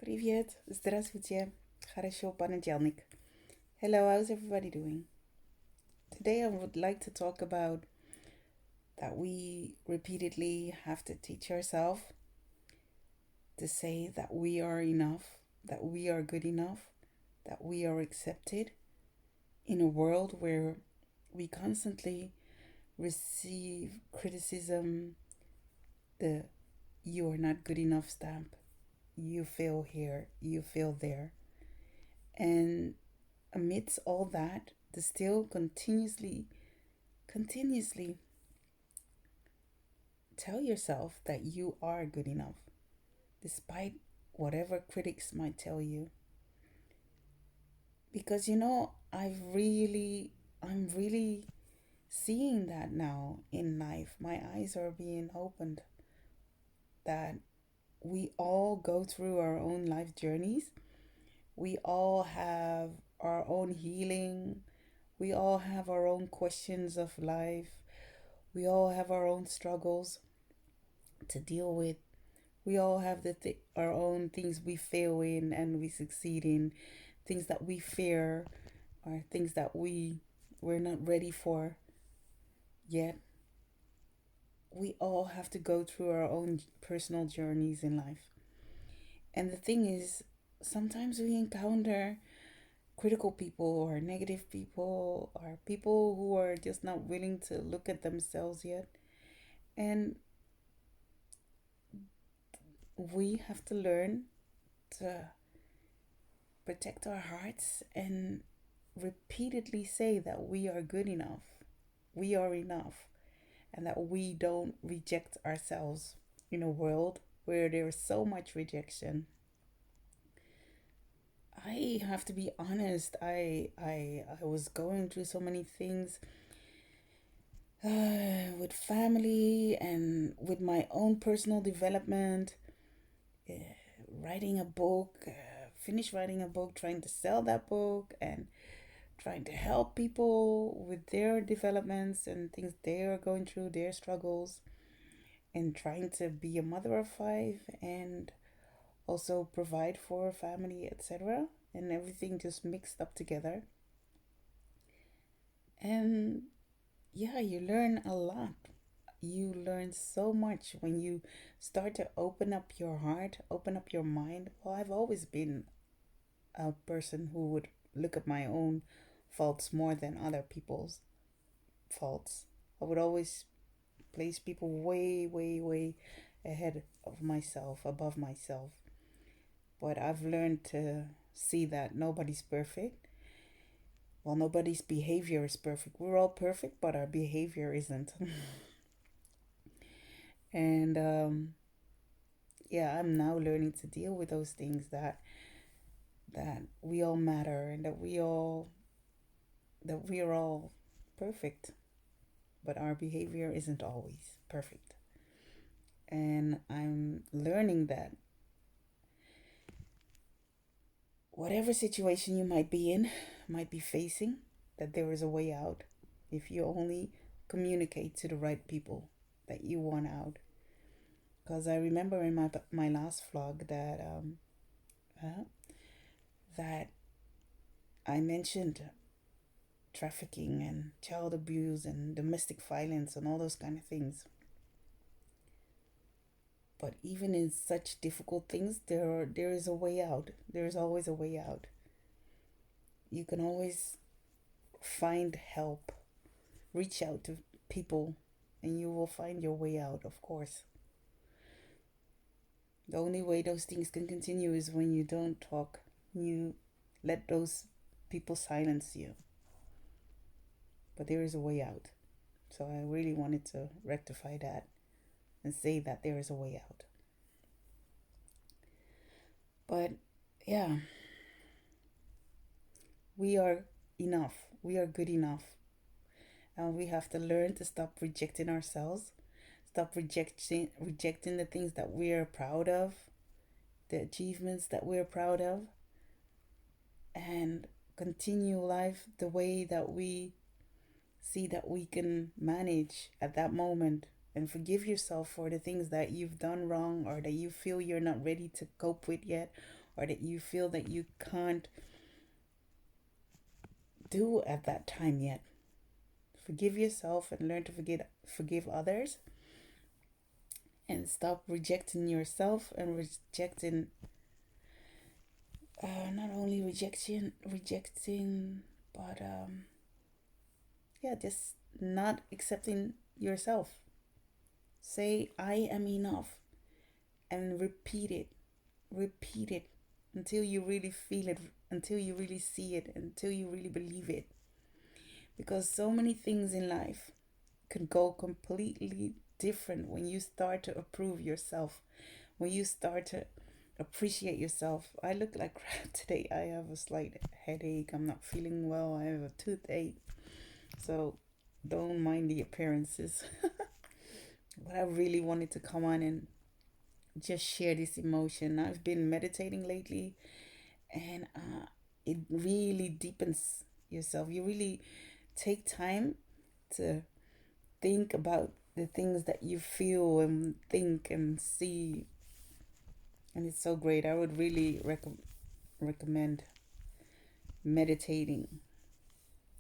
Привет, здравствуйте, хорошо, понедельник. Hello, how's everybody doing? Today I would like to talk about that we repeatedly have to teach ourselves to say that we are enough, that we are good enough, that we are accepted in a world where we constantly receive criticism, the you are not good enough stamp, you fail here, you fail there. And amidst all that, to still continuously tell yourself that you are good enough, despite whatever critics might tell you. Because I'm really seeing that now in life. My eyes are being opened that we all go through our own life journeys. We all have our own healing. We all have our own questions of life. We all have our own struggles to deal with. We all have our own things we fail in and we succeed in, things that we fear, or things that we're not ready for yet. We all have to go through our own personal journeys in life. And the thing is, sometimes we encounter critical people or negative people or people who are just not willing to look at themselves yet. And we have to learn to protect our hearts and repeatedly say that we are good enough, we are enough, and that we don't reject ourselves in a world where there's so much rejection. I have to be honest, I was going through so many things with family and with my own personal development, uh, writing a book, finish writing a book, trying to sell that book, and trying to help people with their developments and things they are going through, their struggles, and trying to be a mother of five and also provide for a family, etc. And everything just mixed up together. And yeah, you learn a lot. You learn so much when you start to open up your heart, open up your mind. Well, I've always been a person who would look at my own faults more than other people's faults. I would always place people way, way, way ahead of myself, above myself. But I've learned to see that nobody's perfect. Well, nobody's behavior is perfect. We're all perfect, but our behavior isn't. And yeah, I'm now learning to deal with those things that we all matter and that we are all perfect, but our behavior isn't always perfect. And I'm learning that whatever situation you might be in, might be facing, that there is a way out if you only communicate to the right people that you want out. Because I remember in my last vlog uh, that I mentioned trafficking and child abuse and domestic violence and all those kind of things. But even in such difficult things, there is a way out. There is always a way out. You can always find help. Reach out to people and you will find your way out, of course. The only way those things can continue is when you don't talk. You let those people silence you. But there is a way out. So I really wanted to rectify that and say that there is a way out. But yeah, we are enough. We are good enough. And we have to learn to stop rejecting ourselves, stop rejecting the things that we are proud of, the achievements that we're proud of, and continue life the way that we see that we can manage at that moment, and forgive yourself for the things that you've done wrong or that you feel you're not ready to cope with yet, or that you feel that you can't do at that time yet. Forgive yourself and learn to forgive others, and stop rejecting yourself and rejecting, not only rejecting, but yeah, just not accepting yourself. Say, I am enough, and repeat it until you really feel it, until you really see it, until you really believe it. Because so many things in life can go completely different when you start to approve yourself, when you start to appreciate yourself. I look like crap today. I have a slight headache. I'm not feeling well. I have a toothache. So don't mind the appearances. But I really wanted to come on and just share this emotion. I've been meditating lately, and it really deepens yourself. You really take time to think about the things that you feel and think and see, and it's so great. I would really recommend meditating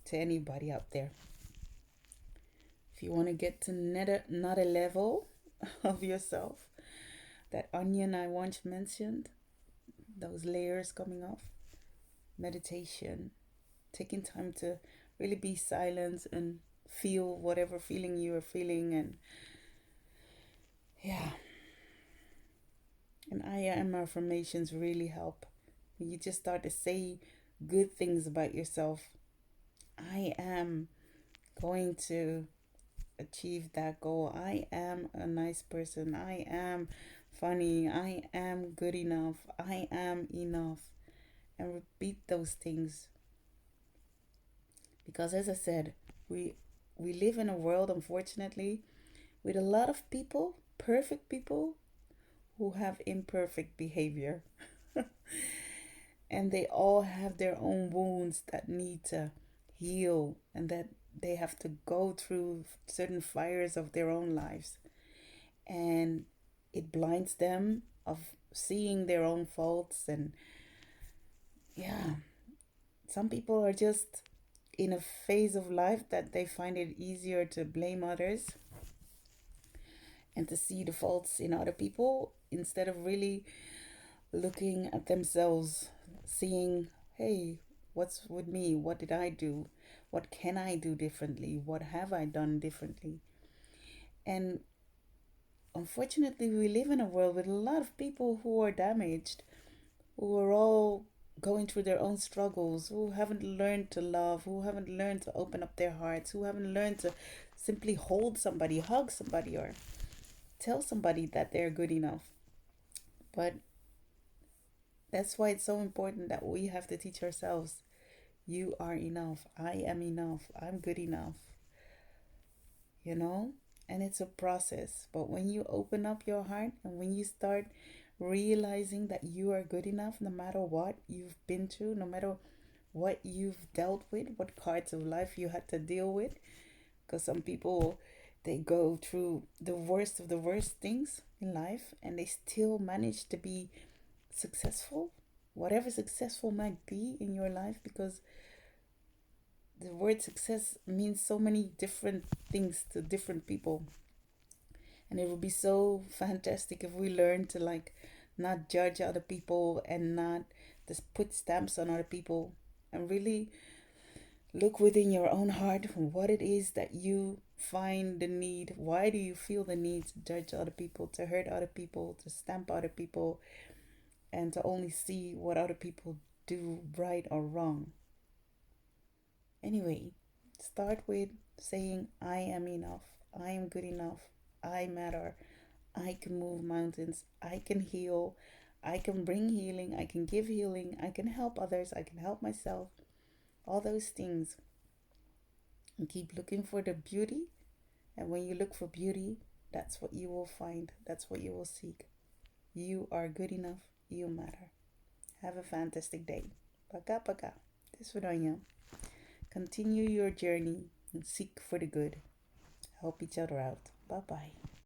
to anybody out there. If you want to get to another level of yourself, that onion I once mentioned, those layers coming off, meditation, taking time to really be silent and feel whatever feeling you are feeling. And yeah, and I am affirmations really help. When you just start to say good things about yourself. I am going to achieve that goal. I am a nice person. I am funny. I am good enough. I am enough. And repeat those things. Because as I said, we live in a world, unfortunately, with a lot of people, perfect people, who have imperfect behavior. And they all have their own wounds that need to heal, and that they have to go through certain fires of their own lives. And it blinds them of seeing their own faults. And yeah, some people are just in a phase of life that they find it easier to blame others and to see the faults in other people instead of really looking at themselves, seeing, hey, what's with me? What did I do? What can I do differently? What have I done differently? And unfortunately, we live in a world with a lot of people who are damaged, who are all going through their own struggles, who haven't learned to love, who haven't learned to open up their hearts, who haven't learned to simply hold somebody, hug somebody, or tell somebody that they're good enough. But that's why it's so important that we have to teach ourselves, you are enough. I am enough. I'm good enough. You know? And it's a process. But when you open up your heart and when you start realizing that you are good enough no matter what you've been through, no matter what you've dealt with, what parts of life you had to deal with. Because some people, they go through the worst of the worst things in life and they still manage to be successful, whatever successful might be in your life, because the word success means so many different things to different people. And it would be so fantastic if we learn to like not judge other people and not just put stamps on other people, and really look within your own heart what it is that you find the need. Why do you feel the need to judge other people, to hurt other people, to stamp other people, and to only see what other people do right or wrong? Anyway, start with saying, I am enough. I am good enough. I matter. I can move mountains. I can heal. I can bring healing. I can give healing. I can help others. I can help myself. All those things. And keep looking for the beauty. And when you look for beauty, that's what you will find. That's what you will seek. You are good enough. You matter. Have a fantastic day. Paka paka. This is Verdonia. Continue your journey and seek for the good. Help each other out. Bye bye.